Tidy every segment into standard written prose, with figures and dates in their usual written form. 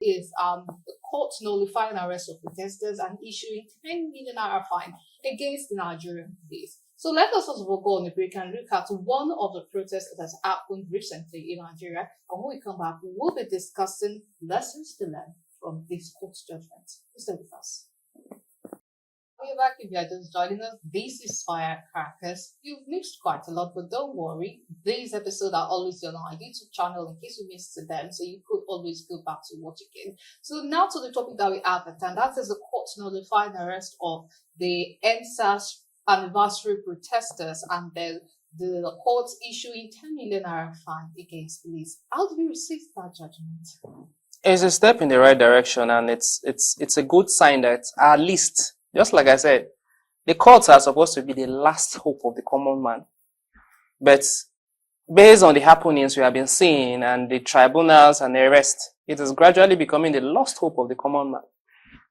is the court nullifying arrest of protesters and issuing 10 million naira fine against the Nigerian police. So let us also go on a break and look at one of the protests that has happened recently in Nigeria. And when we come back, we will be discussing lessons to learn from this court judgment. Stay with us. Welcome back. If you are just joining us, this is Firecrackers. You've missed quite a lot, but don't worry. These episodes are always on our YouTube channel in case you missed them, so you could always go back to watch again. So now to the topic that we have at hand. That is the court nullifying arrest of the NSAS anniversary protesters, and then the court issuing 10 million naira fine against police. How do you receive that judgment? It's a step in the right direction, and it's a good sign that at least, just like I said, the courts are supposed to be the last hope of the common man. But based on the happenings we have been seeing and the tribunals and the arrest, it is gradually becoming the lost hope of the common man.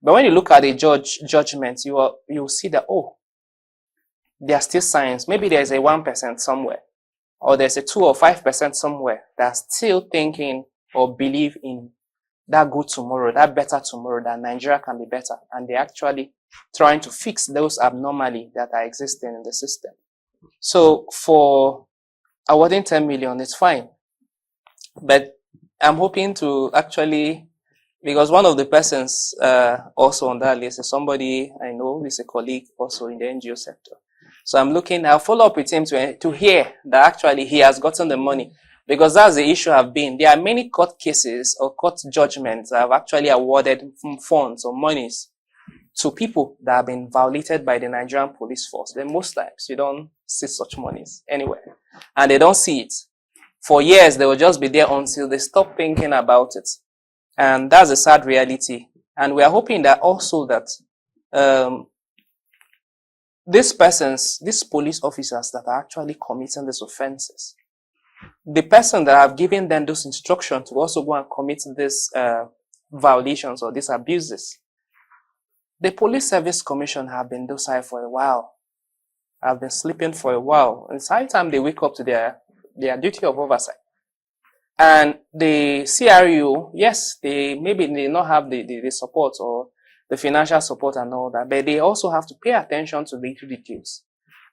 But when you look at the judgment, you'll see that, oh, there are still signs. Maybe there's a 1% somewhere, or there's a 2 or 5% somewhere that's still thinking or believe in that good tomorrow, that better tomorrow, that Nigeria can be better. And they're actually trying to fix those abnormalities that are existing in the system. So for awarding 10 million, it's fine. But I'm hoping to actually, because one of the persons also on that list is somebody I know, is a colleague also in the NGO sector. So I'll follow up with him to hear that actually he has gotten the money. Because that's the issue have been. There are many court cases or court judgments that have actually awarded funds or monies to people that have been violated by the Nigerian police force. Then most times you don't see such monies anywhere. And they don't see it. For years, they will just be there until they stop thinking about it. And that's a sad reality. And we are hoping that also that these police officers that are actually committing these offenses, the person that have given them those instructions to also go and commit these violations or these abuses, the Police Service Commission have been docile for a while, have been sleeping for a while. It's high time they wake up to their duty of oversight. And the CRU, yes, they not have the support or the financial support and all that, but they also have to pay attention to the details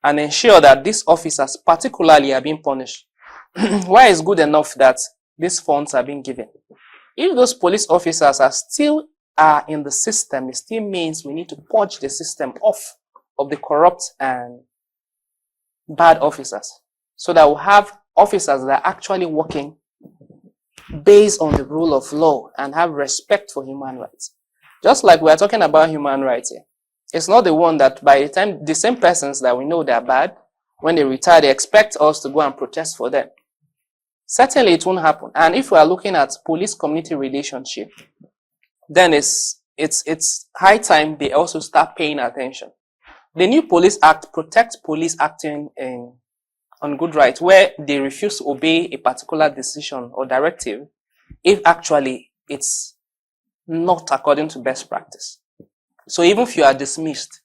and ensure that these officers particularly are being punished. Why is good enough that these funds are being given? If those police officers are still in the system, it still means we need to purge the system off of the corrupt and bad officers, so that we'll have officers that are actually working based on the rule of law and have respect for human rights. Just like we are talking about human rights here. It's not the one that by the time the same persons that we know they're bad, when they retire, they expect us to go and protest for them. Certainly it won't happen. And if we are looking at police-community relationship, then it's high time they also start paying attention. The new Police Act protects police acting on good rights, where they refuse to obey a particular decision or directive if actually it's not according to best practice. So even if you are dismissed,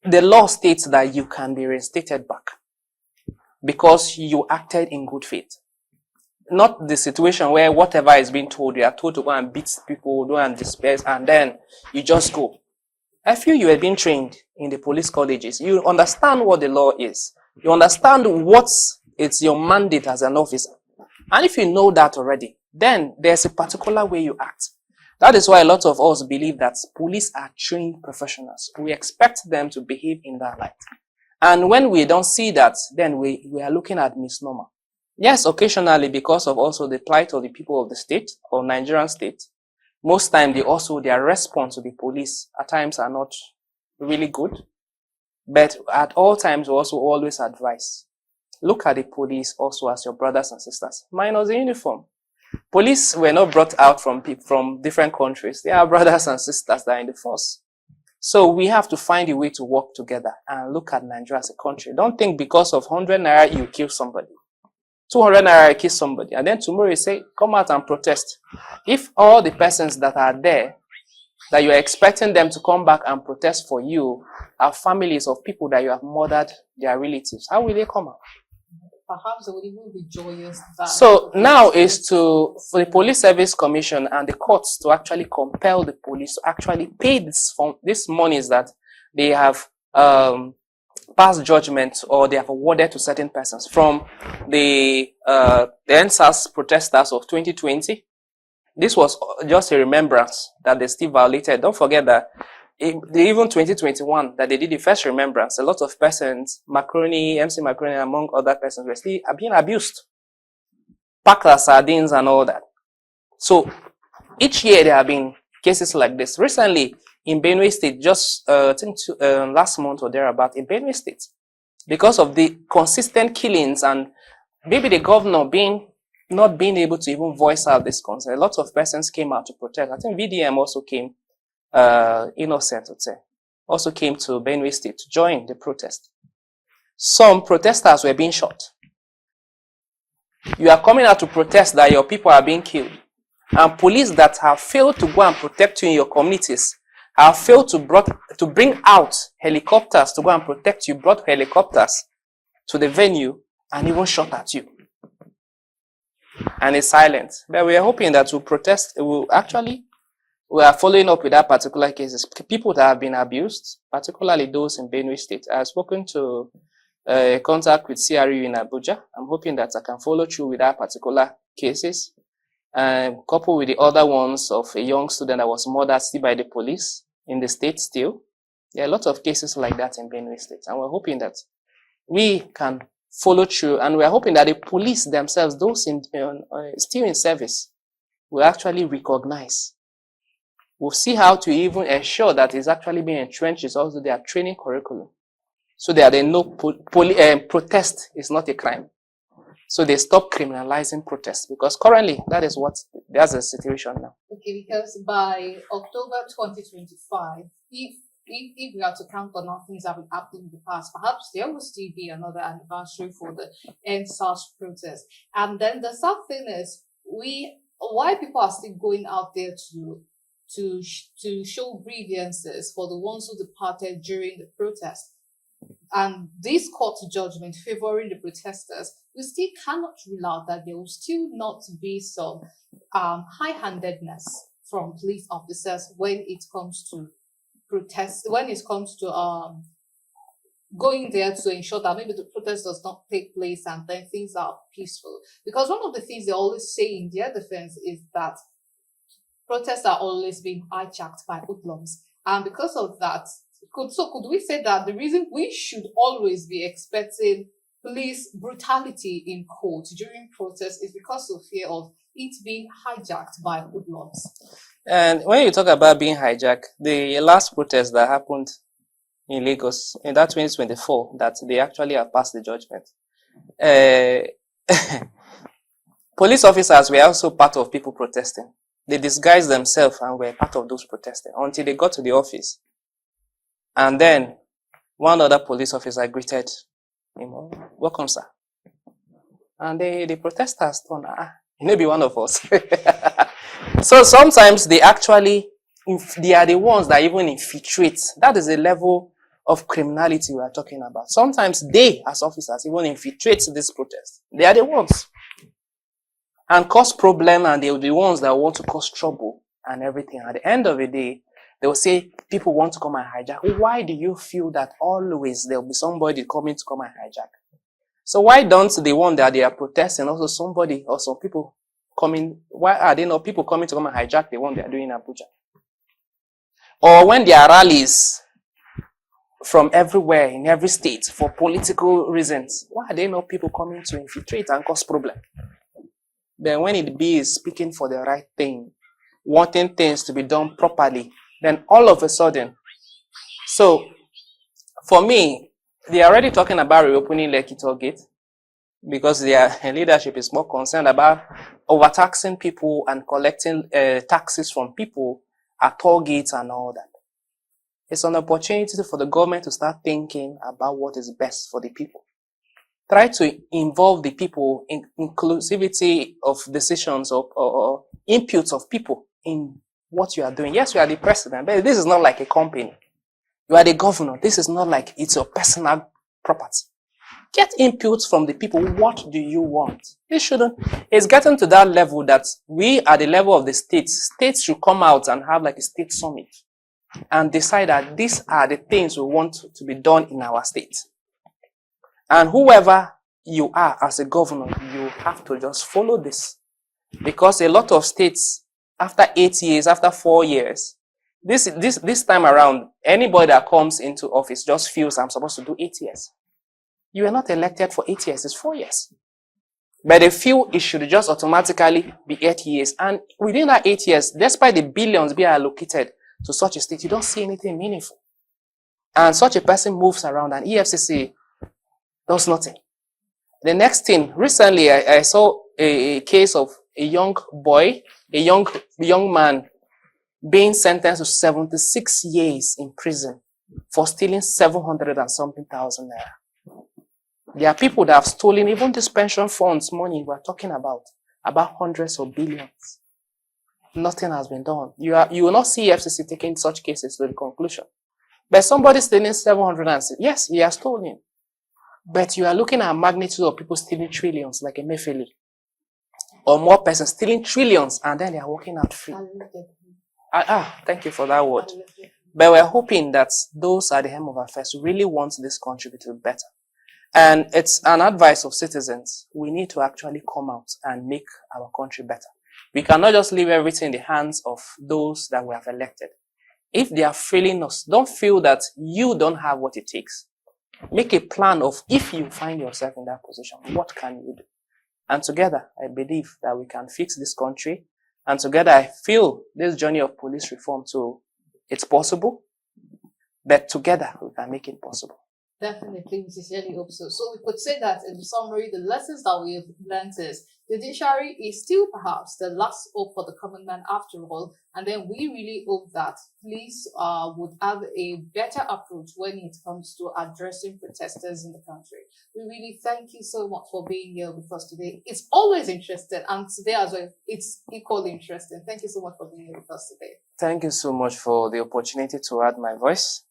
the law states that you can be reinstated back because you acted in good faith. Not the situation where whatever is being told, you are told to go and beat people, go and disperse, and then you just go. I feel you have been trained in the police colleges. You understand what the law is. You understand what it's your mandate as an officer. And if you know that already, then there's a particular way you act. That is why a lot of us believe that police are trained professionals. We expect them to behave in that light. And when we don't see that, then we are looking at misnomer. Yes, occasionally, because of also the plight of the people of the state or Nigerian state, most time their response to the police at times are not really good. But at all times, we also always advise, look at the police also as your brothers and sisters, minus the uniform. Police were not brought out from different countries. They are brothers and sisters that are in the force. So we have to find a way to work together and look at Nigeria as a country. Don't think because of 100 naira you kill somebody. 200 naira you kill somebody. And then tomorrow you say, come out and protest. If all the persons that are there, that you are expecting them to come back and protest for you, are families of people that you have murdered their relatives, how will they come out? perhaps they would even be joyous that. So now is for the Police Service Commission and the courts to actually compel the police to actually pay this monies that they have passed judgment or they have awarded to certain persons from the NSAS protesters of 2020. This was just a remembrance that they still violated. Don't forget that even 2021, that they did the first remembrance, a lot of persons, MC Macaroni, among other persons, were still being abused. Packed as sardines and all that. So each year there have been cases like this. Recently in Benue State, just I think last month or thereabout in Benue State, because of the consistent killings and maybe the governor not being able to even voice out this concern, a lot of persons came out to protest. I think VDM also came. Innocent, would say, also came to Benue State to join the protest. Some protesters were being shot. You are coming out to protest that your people are being killed. And police that have failed to go and protect you in your communities have failed to bring out helicopters to go and protect you, brought helicopters to the venue and even shot at you. And it's silent. But we are hoping that we are following up with that particular cases. People that have been abused, particularly those in Benue State. I've spoken to contact with CRU in Abuja. I'm hoping that I can follow through with that particular cases. Coupled with the other ones of a young student that was murdered still by the police in the state still. There are a lot of cases like that in Benue State. And we're hoping that we can follow through. And we're hoping that the police themselves, those still in service, will actually recognize. We'll see how to even ensure that it's actually being entrenched is also their training curriculum. So that they know protest is not a crime. So they stop criminalizing protest because currently that's the situation now. Okay, because by October 2025, if we are to count on how things have been happening in the past, perhaps there will still be another anniversary for the NSAS protest. And then the sad thing is, why people are still going out there to show grievances for the ones who departed during the protest. And this court judgment favoring the protesters, we still cannot rule out that there will still not be some high-handedness from police officers when it comes to going there to ensure that maybe the protest does not take place and then things are peaceful. Because one of the things they always say in their defense is that protests are always being hijacked by hoodlums. And because of that, could we say that the reason we should always be expecting police brutality in court during protests is because of fear of it being hijacked by hoodlums? And when you talk about being hijacked, the last protest that happened in Lagos in that 2024, that they actually have passed the judgment. Police officers were also part of people protesting. They disguised themselves and were part of those protesting until they got to the office. And then one other police officer greeted him, "Welcome, sir." And the protesters thought, maybe one of us. So sometimes they are the ones that even infiltrate. That is the level of criminality we are talking about. Sometimes they, as officers, even infiltrate this protest. They are the ones. And cause problem, and they will be the ones that want to cause trouble and everything. At the end of the day, they will say, people want to come and hijack. Why do you feel that always there will be somebody coming to come and hijack? So why don't the one that they are protesting also somebody or some people coming, why are there not people coming to come and hijack the one they are doing in Abuja? Or when there are rallies from everywhere, in every state, for political reasons, why are there not people coming to infiltrate and cause problem? Then when it is speaking for the right thing, wanting things to be done properly, then all of a sudden. So, for me, they are already talking about reopening Lekki Toll Gate because their leadership is more concerned about overtaxing people and collecting taxes from people at toll gates and all that. It's an opportunity for the government to start thinking about what is best for the people. Try to involve the people in inclusivity of decisions or inputs of people in what you are doing. Yes, you are the president, but this is not like a company. You are the governor. This is not like it's your personal property. Get input from the people. What do you want? This shouldn't. It's getting to that level that we, at the level of the states, states should come out and have like a state summit and decide that these are the things we want to be done in our state. And whoever you are as a governor, you have to just follow this. Because a lot of states, after 8 years, after 4 years, this time around, anybody that comes into office just feels I'm supposed to do 8 years. You are not elected for 8 years, it's 4 years. But they feel it should just automatically be 8 years. And within that 8 years, despite the billions being allocated to such a state, you don't see anything meaningful. And such a person moves around and EFCC does nothing. The next thing, recently I saw a case of a young boy, a young man being sentenced to 76 years in prison for stealing 700 and something thousand naira. There are people that have stolen even this pension funds money we're talking about hundreds of billions. Nothing has been done. You will not see FCC taking such cases to the conclusion. But somebody stealing 706, yes, he has stolen. But you are looking at a magnitude of people stealing trillions, like a Mefeli. Or more persons stealing trillions, and then they are walking out free. Thank you for that word. But we're hoping that those at the helm of affairs really want this country to be better. And it's an advice of citizens. We need to actually come out and make our country better. We cannot just leave everything in the hands of those that we have elected. If they are failing us, don't feel that you don't have what it takes. Make a plan of if you find yourself in that position, what can you do? And together, I believe that we can fix this country. And together, I feel this journey of police reform too, it's possible. But together, we can make it possible. Definitely, we sincerely hope so. So we could say that in summary, the lessons that we have learned is the judiciary is still perhaps the last hope for the common man after all. And then we really hope that police would have a better approach when it comes to addressing protesters in the country. We really thank you so much for being here with us today. It's always interesting, and today as well, it's equally interesting. Thank you so much for being here with us today. Thank you so much for the opportunity to add my voice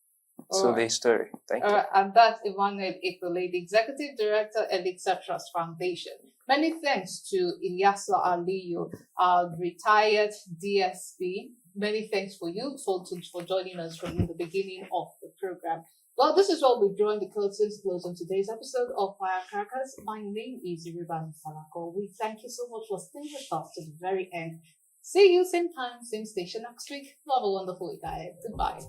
to the story. Thank you. And that's Emmanuel Ekole, the Executive Director, Elixir Trust Foundation. Many thanks to Ilyasa Aliyu, our retired DSP. Many thanks for you, Sultans, for joining us from the beginning of the program. Well, this is what we've drawn the curtains close on today's episode of Firecrackers. My name is Ruben Salako. We thank you so much for staying with us to the very end. See you same time, same station next week. Have a wonderful week ahead. Goodbye.